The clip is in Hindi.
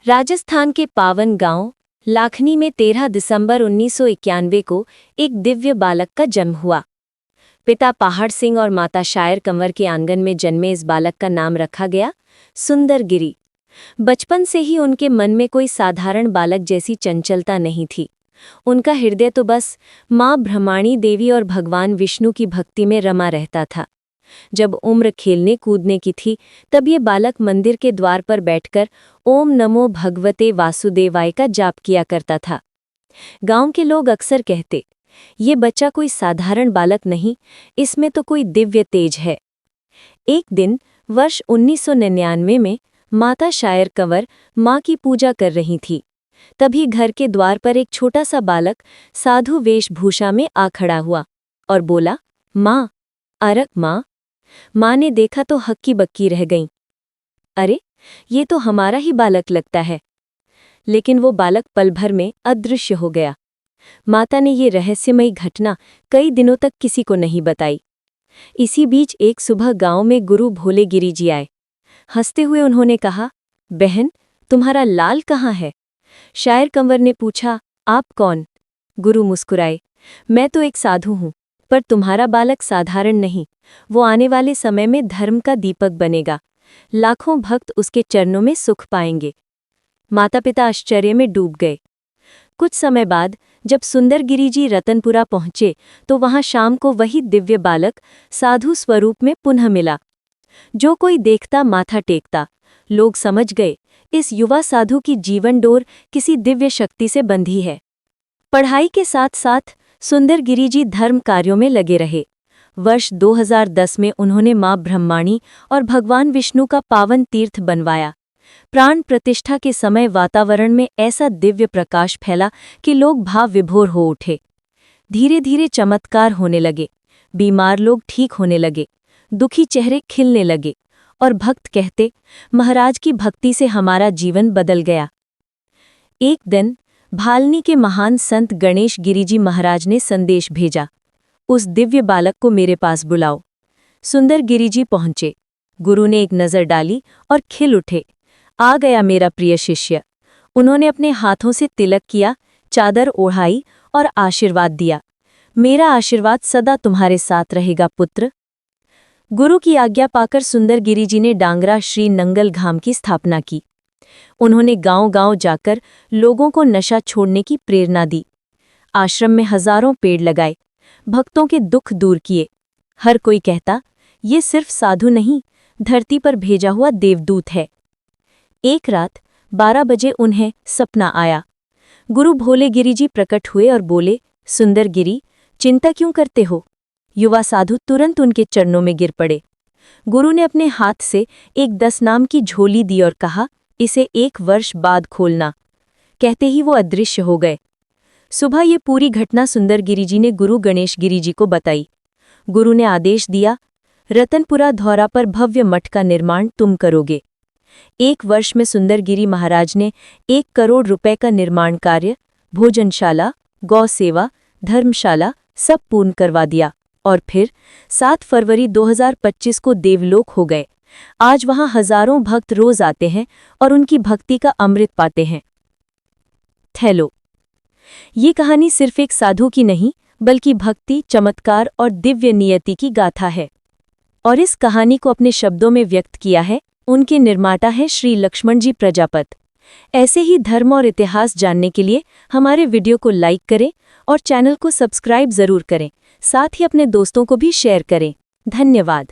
राजस्थान के पावन गांव लाखनी में 13 दिसंबर 1991 को एक दिव्य बालक का जन्म हुआ। पिता पहाड़ सिंह और माता शायर कंवर के आंगन में जन्मे इस बालक का नाम रखा गया सुंदर गिरी। बचपन से ही उनके मन में कोई साधारण बालक जैसी चंचलता नहीं थी। उनका हृदय तो बस माँ ब्रह्माणी देवी और भगवान विष्णु की भक्ति में रमा रहता था। जब उम्र खेलने कूदने की थी तब ये बालक मंदिर के द्वार पर बैठकर ओम नमो भगवते वासुदेवाय का जाप किया करता था। गांव के लोग अक्सर कहते, ये बच्चा कोई साधारण बालक नहीं, इसमें तो कोई दिव्य तेज है। एक दिन वर्ष 1999 में माता शायर कंवर माँ की पूजा कर रही थी। तभी घर के द्वार पर एक छोटा सा बालक साधु वेशभूषा में आ खड़ा हुआ और बोला, माँ, अरक माँ। माँ ने देखा तो हक्की बक्की रह गईं। अरे, ये तो हमारा ही बालक लगता है। लेकिन वो बालक पल भर में अदृश्य हो गया। माता ने ये रहस्यमयी घटना कई दिनों तक किसी को नहीं बताई। इसी बीच एक सुबह गांव में गुरु भोले गिरी जी आए। हंसते हुए उन्होंने कहा, बहन, तुम्हारा लाल कहाँ है? शायर कंवर ने पूछा, आप कौन? गुरु मुस्कुराए, मैं तो एक साधु हूँ, पर तुम्हारा बालक साधारण नहीं, वो आने वाले समय में धर्म का दीपक बनेगा। लाखों भक्त उसके चरणों में सुख पाएंगे। माता पिता आश्चर्य में डूब गए। कुछ समय बाद जब सुंदर गिरी जी रतनपुरा पहुंचे तो वहां शाम को वही दिव्य बालक साधु स्वरूप में पुनः मिला। जो कोई देखता माथा टेकता। लोग समझ गए, इस युवा साधु की जीवन डोर किसी दिव्य शक्ति से बंधी है। पढ़ाई के साथ साथ सुंदर गिरी जी धर्म कार्यों में लगे रहे। वर्ष 2010 में उन्होंने मां ब्रह्माणी और भगवान विष्णु का पावन तीर्थ बनवाया। प्राण प्रतिष्ठा के समय वातावरण में ऐसा दिव्य प्रकाश फैला कि लोग भाव विभोर हो उठे। धीरे धीरे चमत्कार होने लगे। बीमार लोग ठीक होने लगे, दुखी चेहरे खिलने लगे और भक्त कहते, महाराज की भक्ति से हमारा जीवन बदल गया। एक दिन भालनी के महान संत गणेश गिरिजी महाराज ने संदेश भेजा, उस दिव्य बालक को मेरे पास बुलाओ। सुंदर गिरिजी पहुंचे। गुरु ने एक नज़र डाली और खिल उठे, आ गया मेरा प्रिय शिष्य। उन्होंने अपने हाथों से तिलक किया, चादर ओढ़ाई और आशीर्वाद दिया, मेरा आशीर्वाद सदा तुम्हारे साथ रहेगा पुत्र। गुरु की आज्ञा पाकर सुंदर गिरिजी ने डांगरा श्री नंगलघाम की स्थापना की। उन्होंने गांव-गांव जाकर लोगों को नशा छोड़ने की प्रेरणा दी। आश्रम में हजारों पेड़ लगाए, भक्तों के दुख दूर किए। हर कोई कहता, ये सिर्फ साधु नहीं, धरती पर भेजा हुआ देवदूत है। एक रात 12 बजे उन्हें सपना आया। गुरु भोले गिरिजी प्रकट हुए और बोले, सुंदर गिरी, चिंता क्यों करते हो? युवा साधु तुरंत उनके चरणों में गिर पड़े। गुरु ने अपने हाथ से एक 10 नाम की झोली दी और कहा, इसे 1 वर्ष बाद खोलना। कहते ही वो अदृश्य हो गए। सुबह ये पूरी घटना सुंदर गिरिजी ने गुरु गणेश गिरिजी को बताई। गुरु ने आदेश दिया, रतनपुरा धौरा पर भव्य मठ का निर्माण तुम करोगे। 1 वर्ष में सुंदर गिरी महाराज ने 1 करोड़ रुपए का निर्माण कार्य, भोजनशाला, गौ सेवा, धर्मशाला सब पूर्ण करवा दिया और फिर 7 फरवरी 2025 को देवलोक हो गए। आज वहां हजारों भक्त रोज आते हैं और उनकी भक्ति का अमृत पाते हैं। थैलो, ये कहानी सिर्फ एक साधु की नहीं, बल्कि भक्ति, चमत्कार और दिव्य नियति की गाथा है। और इस कहानी को अपने शब्दों में व्यक्त किया है उनके निर्माता हैं श्री लक्ष्मण जी प्रजापत। ऐसे ही धर्म और इतिहास जानने के लिए हमारे वीडियो को लाइक करें और चैनल को सब्सक्राइब जरूर करें। साथ ही अपने दोस्तों को भी शेयर करें। धन्यवाद।